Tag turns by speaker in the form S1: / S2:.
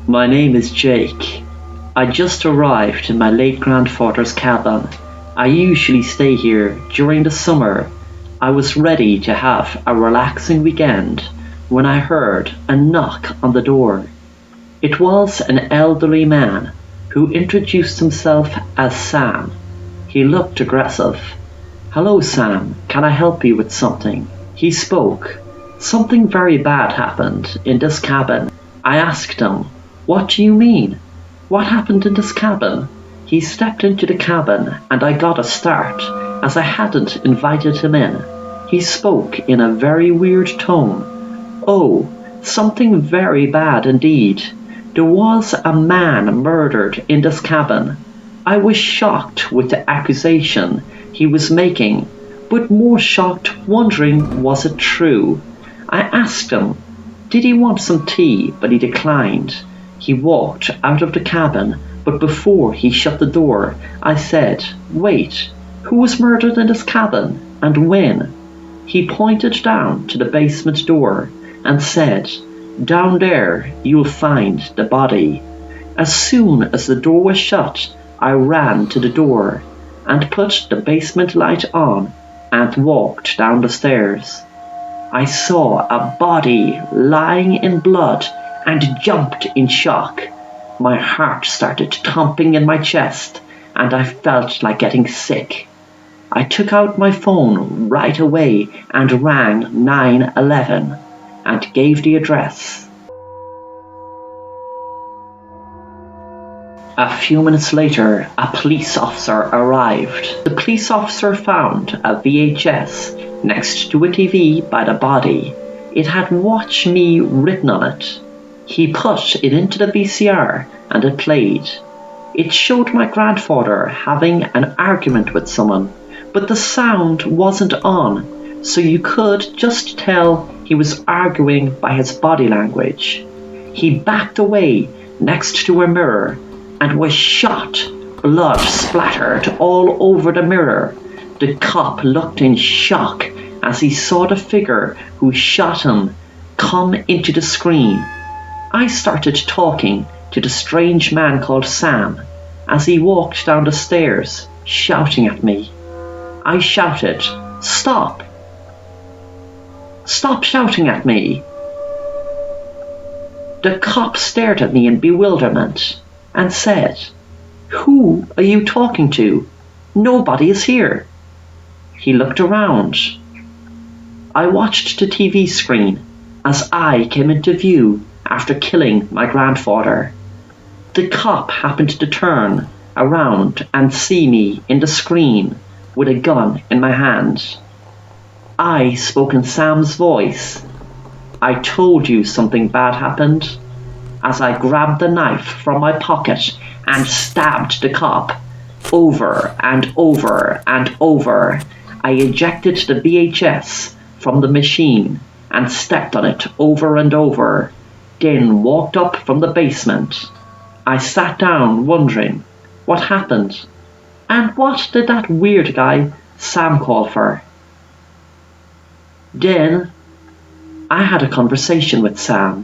S1: My name is Jake. I just arrived in my late grandfather's cabin. I usually stay here during the summer. I was ready to have a relaxing weekend when I heard a knock on the door. It was an elderly man who introduced himself as Sam. He looked aggressive. "Hello, Sam. Can I help you with something?" He spoke. "Something very bad happened in this cabin." I asked him, "What do you mean? What happened in this cabin?" He stepped into the cabin and I got a start as I hadn't invited him in. He spoke in a very weird tone. "Oh, something very bad indeed. There was a man murdered in this cabin." I was shocked with the accusation he was making, but more shocked wondering was it true. I asked him, did he want some tea, but he declined. He walked out of the cabin, but before he shut the door, I said, "Wait, who was murdered in this cabin, and when?" He pointed down to the basement door and said, "Down there you'll find the body." As soon as the door was shut, I ran to the door and put the basement light on and walked down the stairs. I saw a body lying in blood and jumped in shock. My heart started thumping in my chest and I felt like getting sick. I took out my phone right away and rang 911 and gave the address. A few minutes later, a police officer arrived. The police officer found a VHS next to a TV by the body. It had "Watch Me" written on it. He put it into the VCR and it played. It showed my grandfather having an argument with someone, but the sound wasn't on, so you could just tell he was arguing by his body language. He backed away next to a mirror and was shot. Blood splattered all over the mirror. The cop looked in shock as he saw the figure who shot him come into the screen. I started talking to the strange man called Sam as he walked down the stairs, shouting at me. I shouted, "Stop! Stop shouting at me!" The cop stared at me in bewilderment and said, "Who are you talking to? Nobody is here." He looked around. I watched the TV screen as I came into view after killing my grandfather. The cop happened to turn around and see me in the screen with a gun in my hand. I spoke in Sam's voice. "I told you something bad happened," as I grabbed the knife from my pocket and stabbed the cop. Over and over and over, I ejected the VHS from the machine and stepped on it over and over, then walked up from the basement. I sat down wondering what happened, and what did that weird guy Sam call for. Then I had a conversation with Sam.